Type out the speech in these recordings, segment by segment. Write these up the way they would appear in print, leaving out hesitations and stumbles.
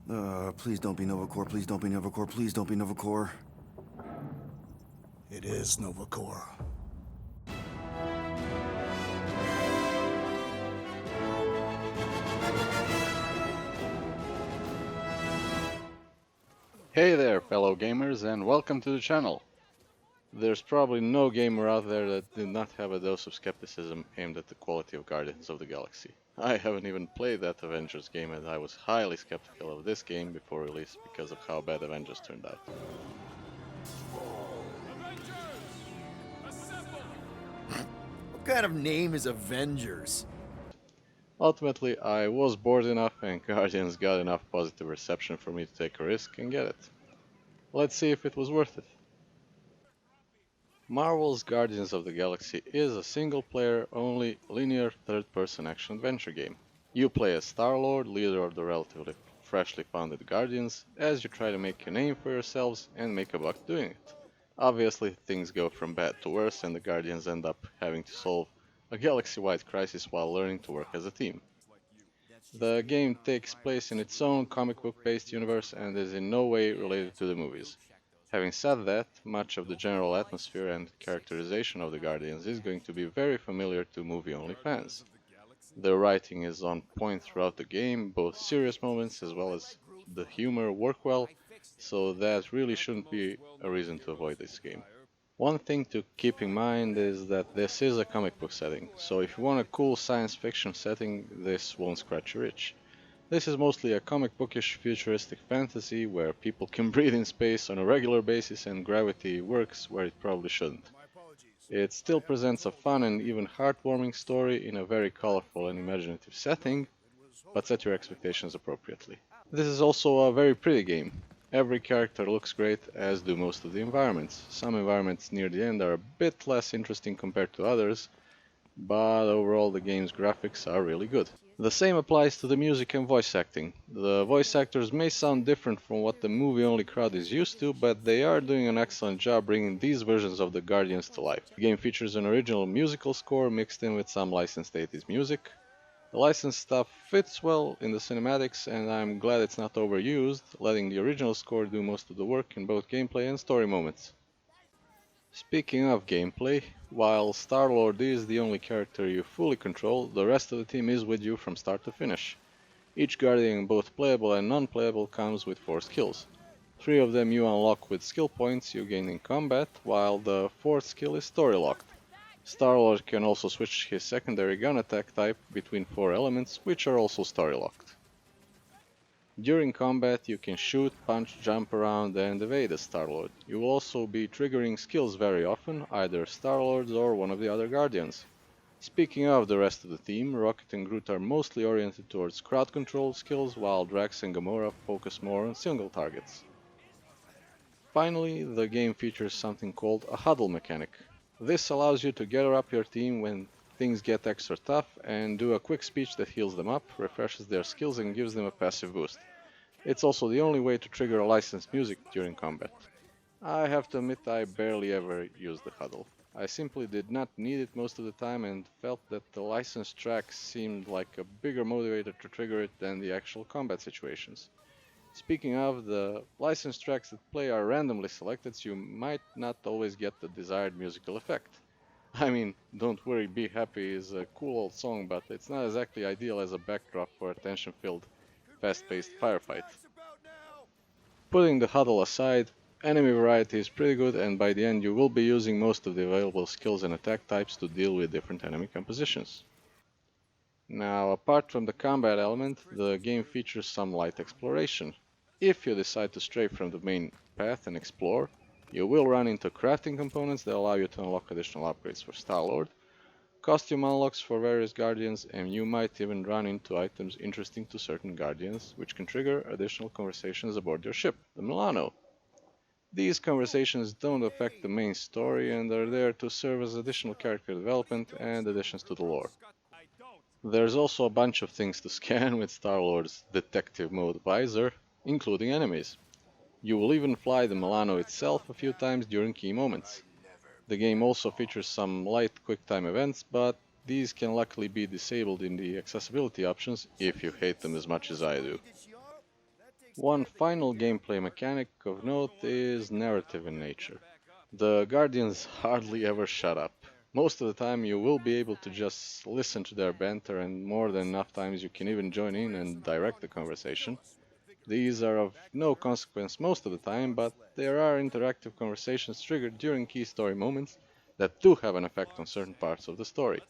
Please don't be Novacore, please don't be Novacore, please don't be Novacore. It is Novacore. Hey there, fellow gamers, and welcome to the channel. There's probably no gamer out there that did not have a dose of skepticism aimed at the quality of Guardians of the Galaxy. I haven't even played that Avengers game, and I was highly skeptical of this game before release because of how bad Avengers turned out. What kind of name is Avengers? Ultimately, I was bored enough and Guardians got enough positive reception for me to take a risk and get it. Let's see if it was worth it. Marvel's Guardians of the Galaxy is a single-player, only linear third-person action-adventure game. You play as Star-Lord, leader of the relatively freshly founded Guardians, as you try to make a name for yourselves and make a buck doing it. Obviously, things go from bad to worse and the Guardians end up having to solve a galaxy-wide crisis while learning to work as a team. The game takes place in its own comic book-based universe and is in no way related to the movies. Having said that, much of the general atmosphere and characterization of the Guardians is going to be very familiar to movie-only fans. The writing is on point throughout the game, both serious moments as well as the humor work well, so that really shouldn't be a reason to avoid this game. One thing to keep in mind is that this is a comic book setting, so if you want a cool science fiction setting, this won't scratch your itch. This is mostly a comic bookish futuristic fantasy where people can breathe in space on a regular basis and gravity works where it probably shouldn't. It still presents a fun and even heartwarming story in a very colorful and imaginative setting, but set your expectations appropriately. This is also a very pretty game. Every character looks great, as do most of the environments. Some environments near the end are a bit less interesting compared to others, but overall the game's graphics are really good. The same applies to the music and voice acting. The voice actors may sound different from what the movie-only crowd is used to, but they are doing an excellent job bringing these versions of the Guardians to life. The game features an original musical score mixed in with some licensed 80s music. The licensed stuff fits well in the cinematics, and I'm glad it's not overused, letting the original score do most of the work in both gameplay and story moments. Speaking of gameplay, while Star-Lord is the only character you fully control, the rest of the team is with you from start to finish. Each Guardian, both playable and non-playable, comes with 4 skills. 3 of them you unlock with skill points you gain in combat, while the 4th skill is story-locked. Star-Lord can also switch his secondary gun attack type between 4 elements, which are also story-locked. During combat, you can shoot, punch, jump around, and evade as Star-Lord. You will also be triggering skills very often, either Star-Lord's or one of the other Guardians. Speaking of the rest of the team, Rocket and Groot are mostly oriented towards crowd control skills, while Drax and Gamora focus more on single targets. Finally, the game features something called a huddle mechanic. This allows you to gather up your team when things get extra tough and do a quick speech that heals them up, refreshes their skills and gives them a passive boost. It's also the only way to trigger a licensed music during combat. I have to admit I barely ever use the huddle. I simply did not need it most of the time and felt that the licensed tracks seemed like a bigger motivator to trigger it than the actual combat situations. Speaking of, the licensed tracks that play are randomly selected, so you might not always get the desired musical effect. I mean, Don't Worry, Be Happy is a cool old song, but it's not exactly ideal as a backdrop for a tension-filled, fast-paced firefight. Putting the huddle aside, enemy variety is pretty good, and by the end you will be using most of the available skills and attack types to deal with different enemy compositions. Now, apart from the combat element, the game features some light exploration. If you decide to stray from the main path and explore, you will run into crafting components that allow you to unlock additional upgrades for Star-Lord, costume unlocks for various Guardians, and you might even run into items interesting to certain Guardians, which can trigger additional conversations aboard your ship, the Milano. These conversations don't affect the main story and are there to serve as additional character development and additions to the lore. There's also a bunch of things to scan with Star-Lord's detective mode visor, including enemies. You will even fly the Milano itself a few times during key moments. The game also features some light quick-time events, but these can luckily be disabled in the accessibility options if you hate them as much as I do. One final gameplay mechanic of note is narrative in nature. The Guardians hardly ever shut up. Most of the time you will be able to just listen to their banter, and more than enough times you can even join in and direct the conversation. These are of no consequence most of the time, but there are interactive conversations triggered during key story moments that do have an effect on certain parts of the story.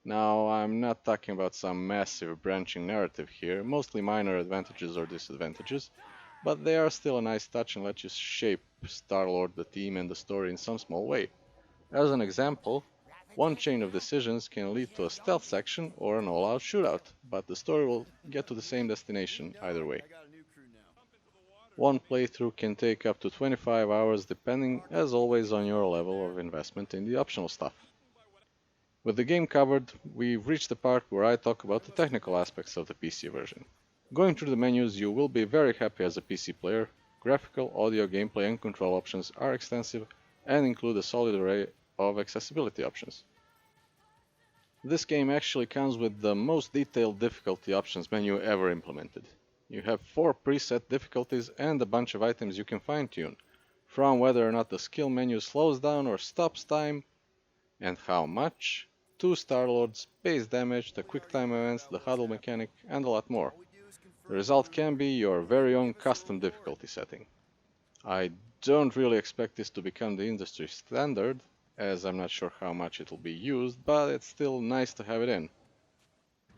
Now, I'm not talking about some massive branching narrative here, mostly minor advantages or disadvantages, but they are still a nice touch and let you shape Star-Lord, the team, and the story in some small way. As an example, one chain of decisions can lead to a stealth section or an all-out shootout, but the story will get to the same destination either way. One playthrough can take up to 25 hours depending, as always, on your level of investment in the optional stuff. With the game covered, we've reached the part where I talk about the technical aspects of the PC version. Going through the menus, you will be very happy as a PC player. Graphical, audio, gameplay, and control options are extensive and include a solid array of accessibility options. This game actually comes with the most detailed difficulty options menu ever implemented. You have 4 preset difficulties and a bunch of items you can fine-tune, from whether or not the skill menu slows down or stops time, and how much, to Star-Lord's base damage, the quick time events, the huddle mechanic, and a lot more. The result can be your very own custom difficulty setting. I don't really expect this to become the industry standard, as I'm not sure how much it'll be used, but it's still nice to have it in.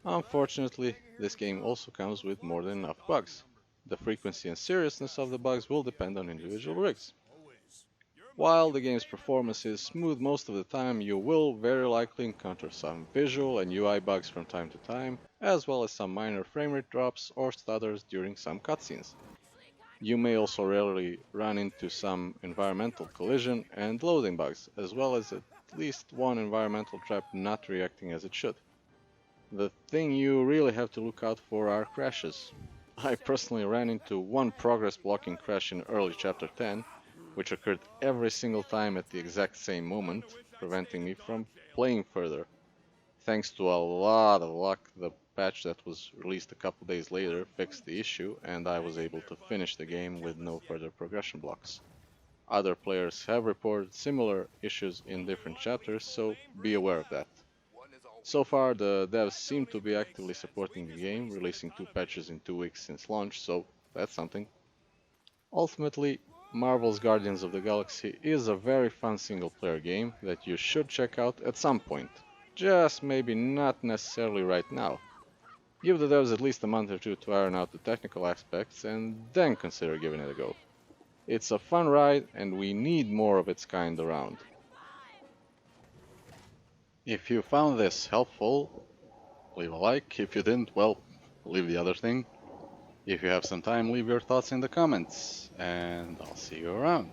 Unfortunately, this game also comes with more than enough bugs. The frequency and seriousness of the bugs will depend on individual rigs. While the game's performance is smooth most of the time, you will very likely encounter some visual and UI bugs from time to time, as well as some minor framerate drops or stutters during some cutscenes. You may also rarely run into some environmental collision and loading bugs, as well as at least one environmental trap not reacting as it should. The thing you really have to look out for are crashes. I personally ran into one progress blocking crash in early chapter 10, which occurred every single time at the exact same moment, preventing me from playing further. Thanks to a lot of luck, the patch that was released a couple days later fixed the issue, and I was able to finish the game with no further progression blocks. Other players have reported similar issues in different chapters, so be aware of that. So far, the devs seem to be actively supporting the game, releasing 2 patches in 2 weeks since launch, so that's something. Ultimately, Marvel's Guardians of the Galaxy is a very fun single-player game that you should check out at some point. Just maybe not necessarily right now. Give the devs at least a month or two to iron out the technical aspects and then consider giving it a go. It's a fun ride and we need more of its kind around. If you found this helpful, leave a like. If you didn't, well, leave the other thing. If you have some time, leave your thoughts in the comments, and I'll see you around.